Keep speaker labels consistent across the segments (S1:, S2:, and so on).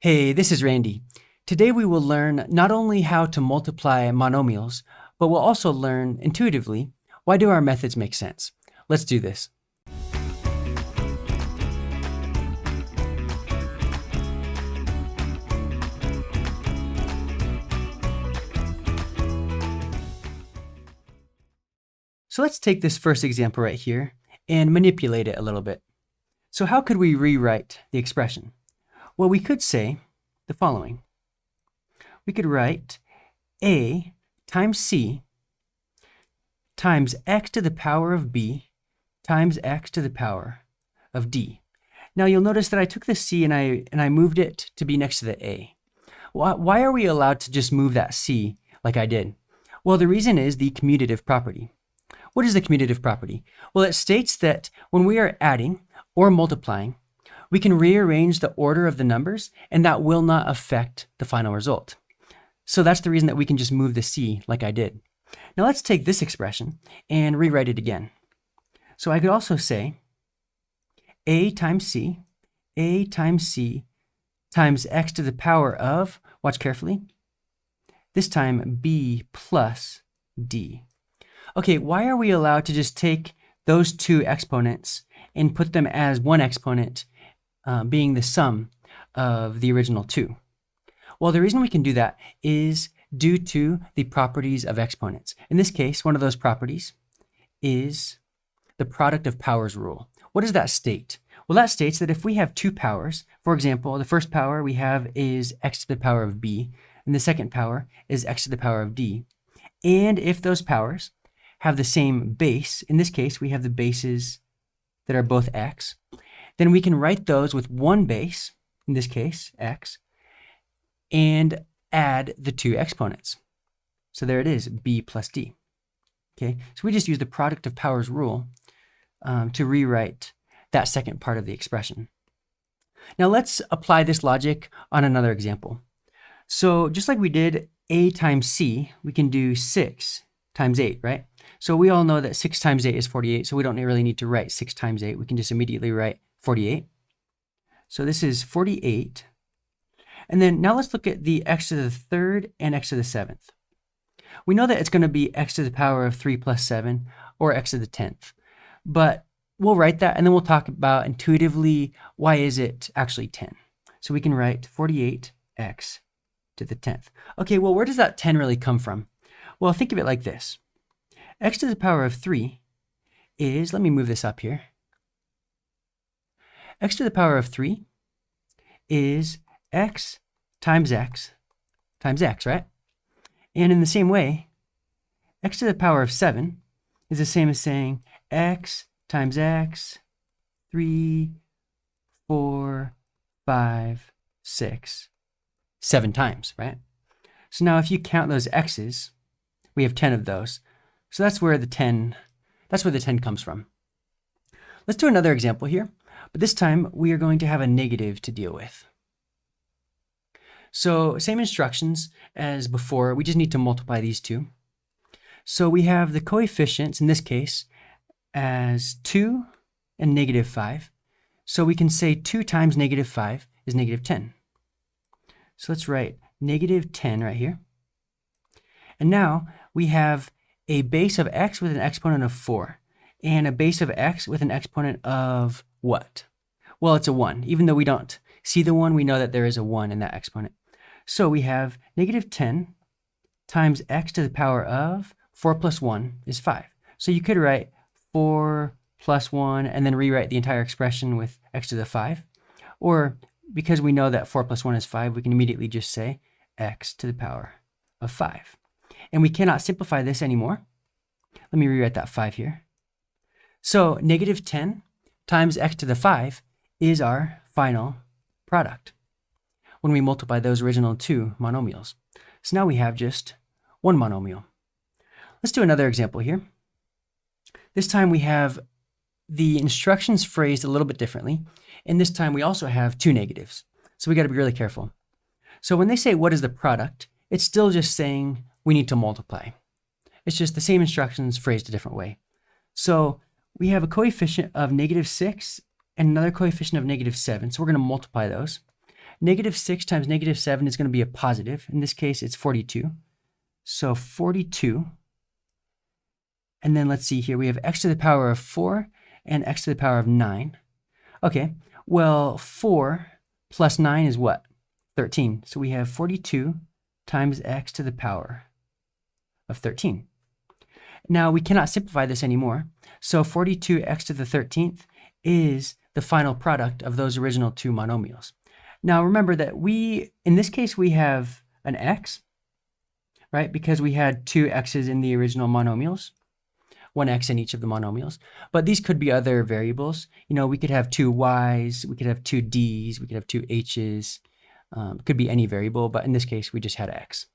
S1: Hey, this is Randy. Today we will learn not only how to multiply monomials, but we'll also learn intuitively why do our methods make sense. Let's do this. So let's take this first example right here and manipulate it a little bit. So how could we rewrite the expression? Well, we could say the following. We could write a times c times x to the power of b times x to the power of d. Now you'll notice that I took the c and I moved it to be next to the a. Why are we allowed to just move that c like I did? Well, the reason is the commutative property. What is the commutative property? Well, it states that when we are adding or multiplying, we can rearrange the order of the numbers and that will not affect the final result. So that's the reason that we can just move the c like I did. Now let's take this expression and rewrite it again. So I could also say a times c times x to the power of, watch carefully, this time b plus d. Okay, why are we allowed to just take those two exponents and put them as one exponent being the sum of the original two? Well, the reason we can do that is due to the properties of exponents. In this case, one of those properties is the product of powers rule. What does that state? Well, that states that if we have two powers, for example, the first power we have is x to the power of b, and the second power is x to the power of d. And if those powers have the same base, in this case, we have the bases that are both x, then we can write those with one base, in this case, x, and add the two exponents. So there it is, b plus d. Okay, so we just use the product of powers rule to rewrite that second part of the expression. Now let's apply this logic on another example. So just like we did a times c, we can do 6 times 8, right? So we all know that 6 times 8 is 48, so we don't really need to write 6 times 8. We can just immediately write 48. So this is 48. And then now let's look at the x to the third and x to the seventh. We know that it's going to be x to the power of 3 plus 7 or x to the 10th. But we'll write that and then we'll talk about intuitively why is it actually 10. So we can write 48x to the 10th. Okay, well, where does that 10 really come from? Well, think of it like this. X to the power of 3 is, let me move this up here. X to the power of 3 is x times x times x, right? And in the same way, x to the power of 7 is the same as saying x times x, 3, 4, 5, 6, 7 times, right? So now if you count those x's, we have 10 of those. So that's where the 10 comes from. Let's do another example here, but this time we are going to have a negative to deal with. So same instructions as before, we just need to multiply these two. So we have the coefficients in this case as 2 and negative 5. So we can say 2 times negative 5 is negative 10. So let's write negative 10 right here. And now we have a base of x with an exponent of 4 and a base of x with an exponent of what? Well, it's a 1. Even though we don't see the 1, we know that there is a 1 in that exponent. So we have negative 10 times x to the power of 4 plus 1 is 5. So you could write 4 plus 1 and then rewrite the entire expression with x to the 5. Or because we know that 4 plus 1 is 5, we can immediately just say x to the power of 5. And we cannot simplify this anymore. Let me rewrite that 5 here. So negative 10 times x to the 5 is our final product when we multiply those original two monomials. So now we have just one monomial. Let's do another example here. This time we have the instructions phrased a little bit differently, and this time we also have two negatives. So we got to be really careful. So when they say what is the product, it's still just saying we need to multiply. It's just the same instructions phrased a different way. So we have a coefficient of negative 6 and another coefficient of negative 7. So we're going to multiply those. -6 times -7 is going to be a positive. In this case, it's 42. So 42. And then let's see here. We have x to the power of 4 and x to the power of 9. Okay, well, 4 plus 9 is what? 13. So we have 42 times x to the power of 13. Now, we cannot simplify this anymore. So 42x to the 13th is the final product of those original two monomials. Now, remember that in this case, we have an x, right? Because we had two x's in the original monomials, one x in each of the monomials. But these could be other variables. You know, we could have two y's, we could have two d's, we could have two h's. It could be any variable, but in this case, we just had x.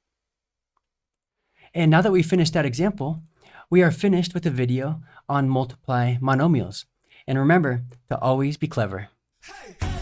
S1: And now that we finished that example, we are finished with the video on multiply monomials. And remember to always be clever. Hey.